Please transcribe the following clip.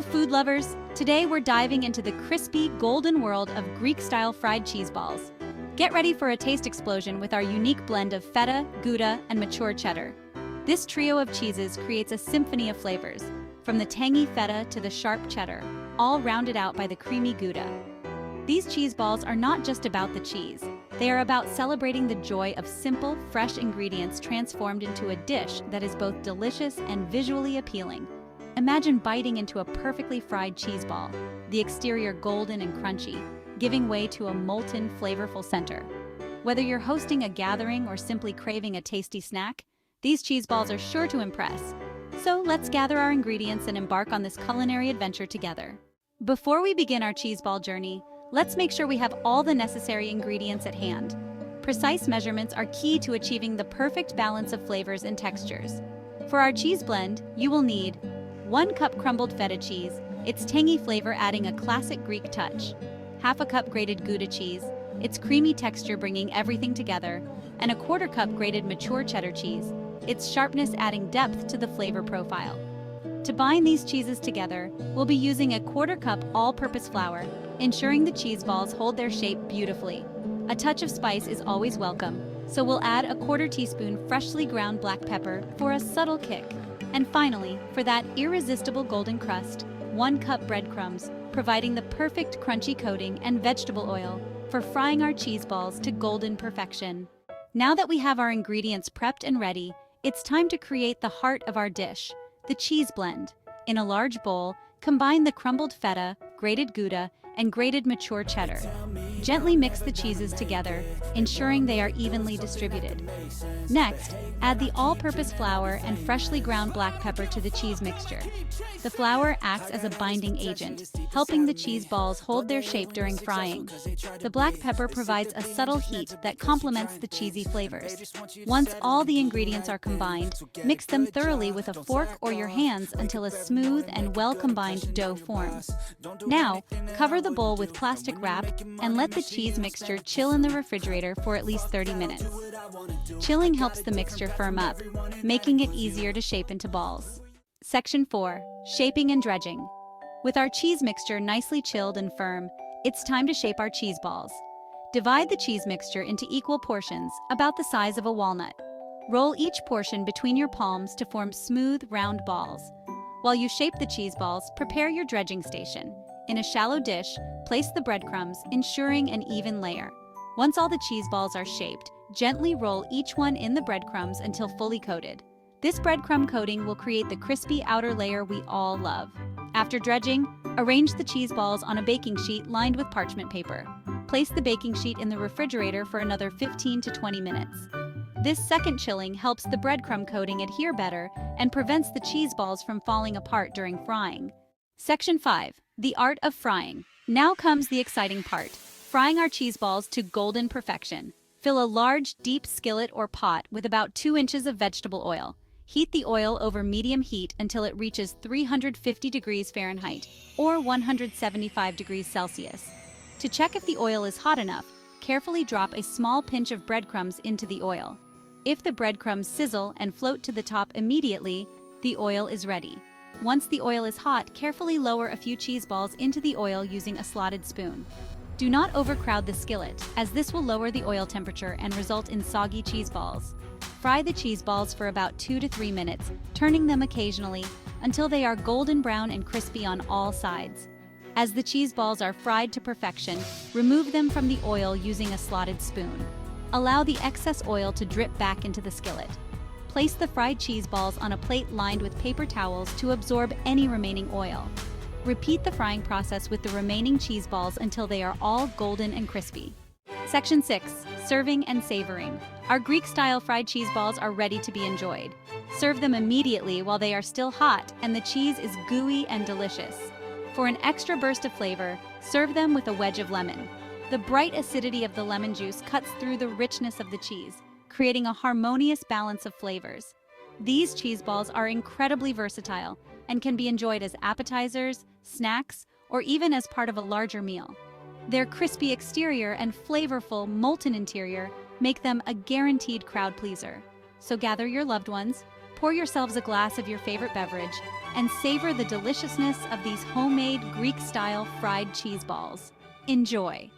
Hello, food lovers! Today we're diving into the crispy, golden world of Greek-style fried cheese balls. Get ready for a taste explosion with our unique blend of feta, Gouda, and mature cheddar. This trio of cheeses creates a symphony of flavors, from the tangy feta to the sharp cheddar, all rounded out by the creamy Gouda. These cheese balls are not just about the cheese. They are about celebrating the joy of simple, fresh ingredients transformed into a dish that is both delicious and visually appealing. Imagine biting into a perfectly fried cheese ball, the exterior golden and crunchy, giving way to a molten, flavorful center. Whether you're hosting a gathering or simply craving a tasty snack, these cheese balls are sure to impress. So let's gather our ingredients and embark on this culinary adventure together. Before we begin our cheese ball journey, let's make sure we have all the necessary ingredients at hand. Precise measurements are key to achieving the perfect balance of flavors and textures. For our cheese blend, you will need 1 cup crumbled feta cheese, its tangy flavor adding a classic Greek touch, half a cup grated Gouda cheese, its creamy texture bringing everything together, and a 1/4 cup grated mature cheddar cheese, its sharpness adding depth to the flavor profile. To bind these cheeses together, we'll be using a 1/4 cup all-purpose flour, ensuring the cheese balls hold their shape beautifully. A touch of spice is always welcome, so we'll add a 1/4 teaspoon freshly ground black pepper for a subtle kick. And finally, for that irresistible golden crust, 1 cup breadcrumbs, providing the perfect crunchy coating, and vegetable oil for frying our cheese balls to golden perfection. Now that we have our ingredients prepped and ready, it's time to create the heart of our dish, the cheese blend. In a large bowl, combine the crumbled feta, grated Gouda, and grated mature cheddar. Gently mix the cheeses together, ensuring they are evenly distributed. Next, add the all-purpose flour and freshly ground black pepper to the cheese mixture. The flour acts as a binding agent, helping the cheese balls hold their shape during frying. The black pepper provides a subtle heat that complements the cheesy flavors. Once all the ingredients are combined, mix them thoroughly with a fork or your hands until a smooth and well-combined dough forms. Now, cover the bowl with plastic wrap and let the cheese mixture chill in the refrigerator for at least 30 minutes. Chilling helps the mixture firm up, making it easier to shape into balls. Section 4. Shaping and dredging. With our cheese mixture nicely chilled and firm, it's time to shape our cheese balls. Divide the cheese mixture into equal portions, about the size of a walnut. Roll each portion between your palms to form smooth, round balls. While you shape the cheese balls, prepare your dredging station. In a shallow dish, place the breadcrumbs, ensuring an even layer. Once all the cheese balls are shaped, gently roll each one in the breadcrumbs until fully coated. This breadcrumb coating will create the crispy outer layer we all love. After dredging, arrange the cheese balls on a baking sheet lined with parchment paper. Place the baking sheet in the refrigerator for another 15 to 20 minutes. This second chilling helps the breadcrumb coating adhere better and prevents the cheese balls from falling apart during frying. Section 5. The art of frying. Now comes the exciting part, frying our cheese balls to golden perfection. Fill a large, deep skillet or pot with about 2 inches of vegetable oil. Heat the oil over medium heat until it reaches 350 degrees Fahrenheit or 175 degrees Celsius. To check if the oil is hot enough, carefully drop a small pinch of breadcrumbs into the oil. If the breadcrumbs sizzle and float to the top immediately, the oil is ready. Once the oil is hot, carefully lower a few cheese balls into the oil using a slotted spoon. Do not overcrowd the skillet, as this will lower the oil temperature and result in soggy cheese balls. Fry the cheese balls for about 2 to 3 minutes, turning them occasionally until they are golden brown and crispy on all sides. As the cheese balls are fried to perfection, remove them from the oil using a slotted spoon. Allow the excess oil to drip back into the skillet. Place the fried cheese balls on a plate lined with paper towels to absorb any remaining oil. Repeat the frying process with the remaining cheese balls until they are all golden and crispy. Section 6. Serving and savoring. Our Greek-style fried cheese balls are ready to be enjoyed. Serve them immediately while they are still hot and the cheese is gooey and delicious. For an extra burst of flavor, serve them with a wedge of lemon. The bright acidity of the lemon juice cuts through the richness of the cheese, creating a harmonious balance of flavors. These cheese balls are incredibly versatile and can be enjoyed as appetizers, snacks, or even as part of a larger meal. Their crispy exterior and flavorful, molten interior make them a guaranteed crowd pleaser. So gather your loved ones, pour yourselves a glass of your favorite beverage, and savor the deliciousness of these homemade Greek-style fried cheese balls. Enjoy!